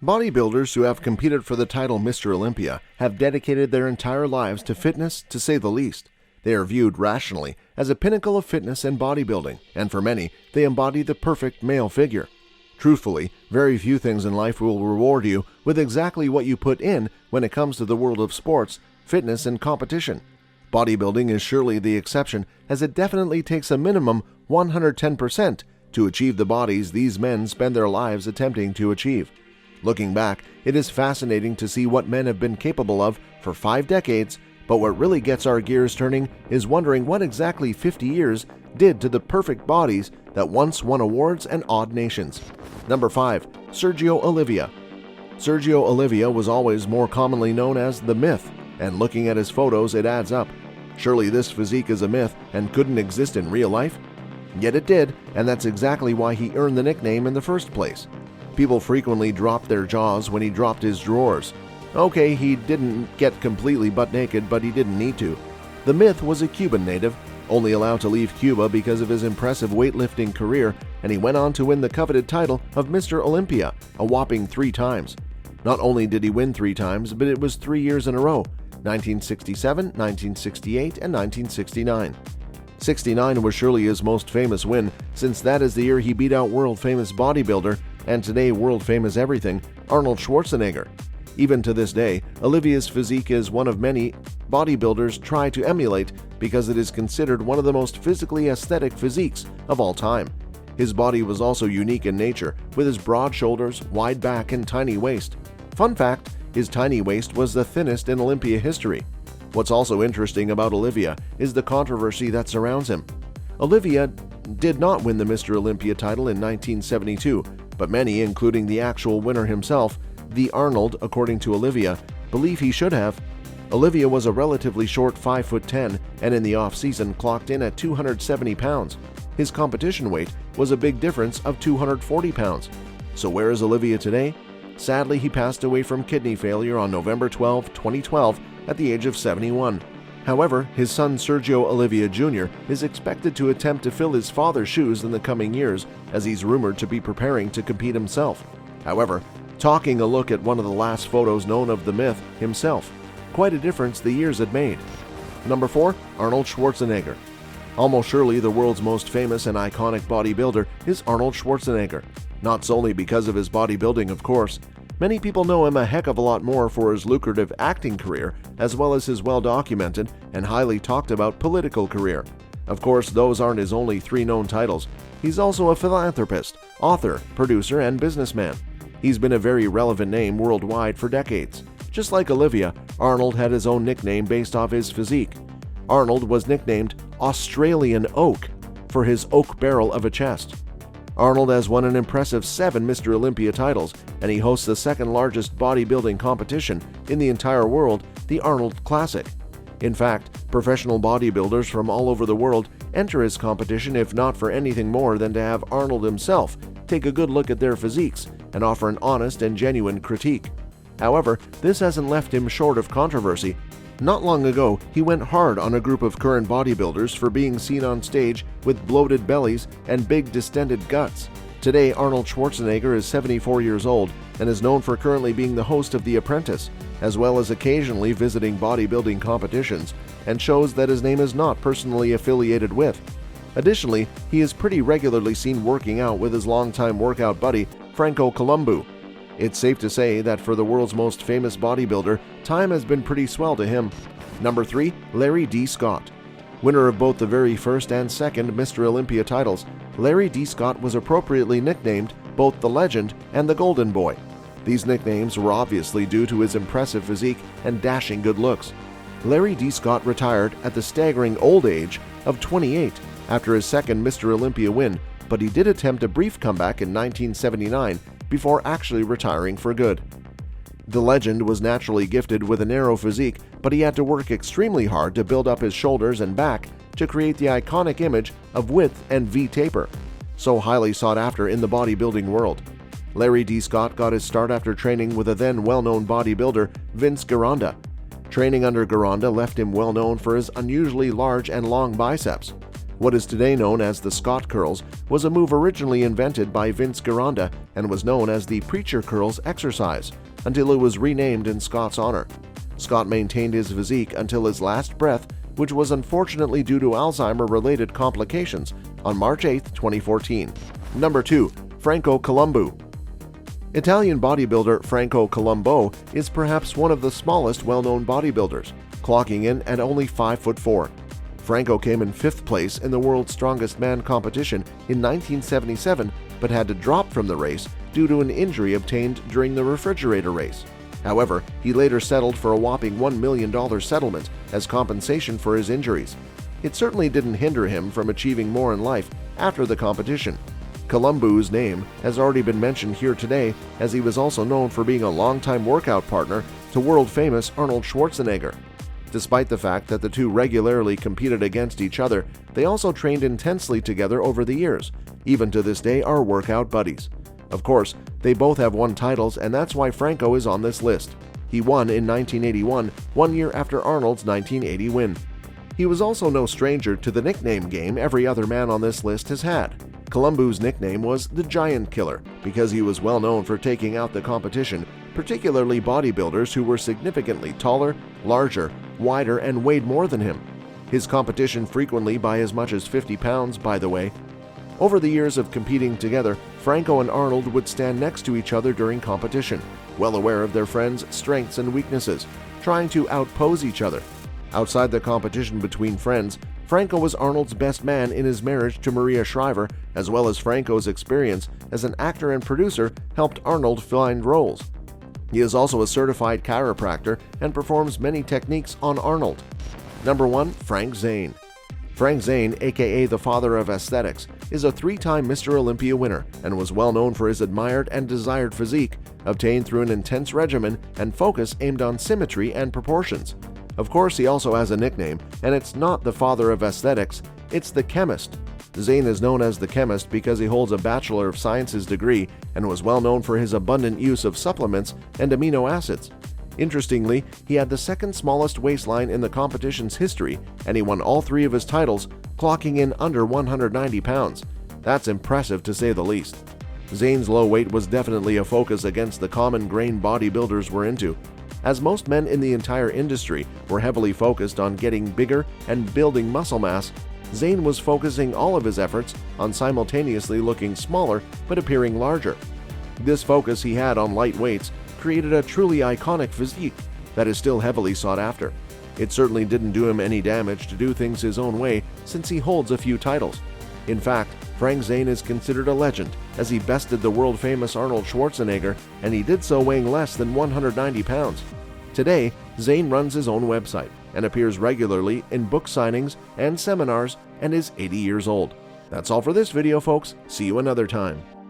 Bodybuilders who have competed for the title Mr. Olympia have dedicated their entire lives to fitness, to say the least. They are viewed rationally as a pinnacle of fitness and bodybuilding, and for many, they embody the perfect male figure. Truthfully, very few things in life will reward you with exactly what you put in when it comes to the world of sports, fitness, and competition. Bodybuilding is surely the exception, as it definitely takes a minimum 110% to achieve the bodies these men spend their lives attempting to achieve. Looking back, it is fascinating to see what men have been capable of for 5 decades, but what really gets our gears turning is wondering what exactly 50 years did to the perfect bodies that once won awards and awed nations. Number 5. Sergio Olivia. Sergio Olivia was always more commonly known as the Myth, and looking at his photos it adds up. Surely this physique is a myth and couldn't exist in real life? Yet it did, and that's exactly why he earned the nickname in the first place. People frequently dropped their jaws when he dropped his drawers. Okay, he didn't get completely butt naked, but he didn't need to. The Myth was a Cuban native, only allowed to leave Cuba because of his impressive weightlifting career, and he went on to win the coveted title of Mr. Olympia, a whopping 3 times. Not only did he win 3 times, but it was 3 years in a row, 1967, 1968, and 1969. 69 was surely his most famous win, since that is the year he beat out world-famous bodybuilder, and today world-famous everything, Arnold Schwarzenegger. Even to this day, Olivia's physique is one of many bodybuilders try to emulate because it is considered one of the most physically aesthetic physiques of all time. His body was also unique in nature, with his broad shoulders, wide back, and tiny waist. Fun fact, his tiny waist was the thinnest in Olympia history. What's also interesting about Olivia is the controversy that surrounds him. Olivia did not win the Mr. Olympia title in 1972, but many, including the actual winner himself, the Arnold, according to Olivia, believe he should have. Olivia was a relatively short 5'10" and in the off-season clocked in at 270 pounds. His competition weight was a big difference of 240 pounds. So where is Olivia today? Sadly, he passed away from kidney failure on November 12, 2012 at the age of 71. However, his son Sergio Olivia Jr. is expected to attempt to fill his father's shoes in the coming years, as he's rumored to be preparing to compete himself. However, taking a look at one of the last photos known of the Myth himself, quite a difference the years had made. Number 4. Arnold Schwarzenegger. Almost surely the world's most famous and iconic bodybuilder is Arnold Schwarzenegger. Not solely because of his bodybuilding, of course. Many people know him a heck of a lot more for his lucrative acting career, as well as his well-documented and highly talked about political career. Of course, those aren't his only 3 known titles. He's also a philanthropist, author, producer, and businessman. He's been a very relevant name worldwide for decades. Just like Olivia, Arnold had his own nickname based off his physique. Arnold was nicknamed Australian Oak for his oak barrel of a chest. Arnold has won an impressive 7 Mr. Olympia titles, and he hosts the second largest bodybuilding competition in the entire world, the Arnold Classic. In fact, professional bodybuilders from all over the world enter his competition if not for anything more than to have Arnold himself take a good look at their physiques and offer an honest and genuine critique. However, this hasn't left him short of controversy. Not long ago, he went hard on a group of current bodybuilders for being seen on stage with bloated bellies and big distended guts. Today, Arnold Schwarzenegger is 74 years old and is known for currently being the host of The Apprentice, as well as occasionally visiting bodybuilding competitions and shows that his name is not personally affiliated with. Additionally, he is pretty regularly seen working out with his longtime workout buddy, Franco Columbo. It's safe to say that for the world's most famous bodybuilder, time has been pretty swell to him. Number 3. Larry D. Scott. Winner of both the very first and second Mr. Olympia titles, Larry D. Scott was appropriately nicknamed both the Legend and the Golden Boy. These nicknames were obviously due to his impressive physique and dashing good looks. Larry D. Scott retired at the staggering old age of 28 after his second Mr. Olympia win, but he did attempt a brief comeback in 1979 before actually retiring for good. The Legend was naturally gifted with a narrow physique, but he had to work extremely hard to build up his shoulders and back to create the iconic image of width and V-taper, so highly sought after in the bodybuilding world. Larry D. Scott got his start after training with a then well-known bodybuilder, Vince Gironda. Training under Gironda left him well known for his unusually large and long biceps. What is today known as the Scott curls was a move originally invented by Vince Gironda and was known as the Preacher Curls exercise until it was renamed in Scott's honor. Scott maintained his physique until his last breath, which was unfortunately due to Alzheimer-related complications on March 8, 2014. Number 2. Franco Columbo. Italian bodybuilder Franco Columbo is perhaps one of the smallest well-known bodybuilders, clocking in at only 5'4". Franco came in 5th place in the World's Strongest Man competition in 1977 but had to drop from the race due to an injury obtained during the refrigerator race. However, he later settled for a whopping $1 million settlement as compensation for his injuries. It certainly didn't hinder him from achieving more in life after the competition. Columbo's name has already been mentioned here today, as he was also known for being a longtime workout partner to world-famous Arnold Schwarzenegger. Despite the fact that the two regularly competed against each other, they also trained intensely together over the years. Even to this day are workout buddies. Of course, they both have won titles, and that's why Franco is on this list. He won in 1981, 1 year after Arnold's 1980 win. He was also no stranger to the nickname game every other man on this list has had. Columbo's nickname was the Giant Killer because he was well known for taking out the competition, particularly bodybuilders who were significantly taller, larger, wider, and weighed more than him. His competition frequently by as much as 50 pounds, by the way. Over the years of competing together, Franco and Arnold would stand next to each other during competition, well aware of their friends' strengths and weaknesses, trying to outpose each other. Outside the competition between friends, Franco was Arnold's best man in his marriage to Maria Shriver, as well as Franco's experience as an actor and producer helped Arnold find roles. He is also a certified chiropractor and performs many techniques on Arnold. Number 1. Frank Zane. Frank Zane, aka the father of aesthetics, is a 3-time Mr. Olympia winner and was well known for his admired and desired physique, obtained through an intense regimen and focus aimed on symmetry and proportions. Of course, he also has a nickname, and it's not the father of aesthetics, it's the Chemist. Zane is known as the Chemist because he holds a Bachelor of Sciences degree and was well known for his abundant use of supplements and amino acids. Interestingly, he had the second smallest waistline in the competition's history, and he won all 3 of his titles, clocking in under 190 pounds. That's impressive to say the least. Zane's low weight was definitely a focus against the common grain bodybuilders were into. As most men in the entire industry were heavily focused on getting bigger and building muscle mass, Zane was focusing all of his efforts on simultaneously looking smaller but appearing larger. This focus he had on light weights created a truly iconic physique that is still heavily sought after. It certainly didn't do him any damage to do things his own way since he holds a few titles. In fact, Frank Zane is considered a legend as he bested the world-famous Arnold Schwarzenegger, and he did so weighing less than 190 pounds. Today, Zane runs his own website and appears regularly in book signings and seminars and is 80 years old. That's all for this video, folks. See you another time.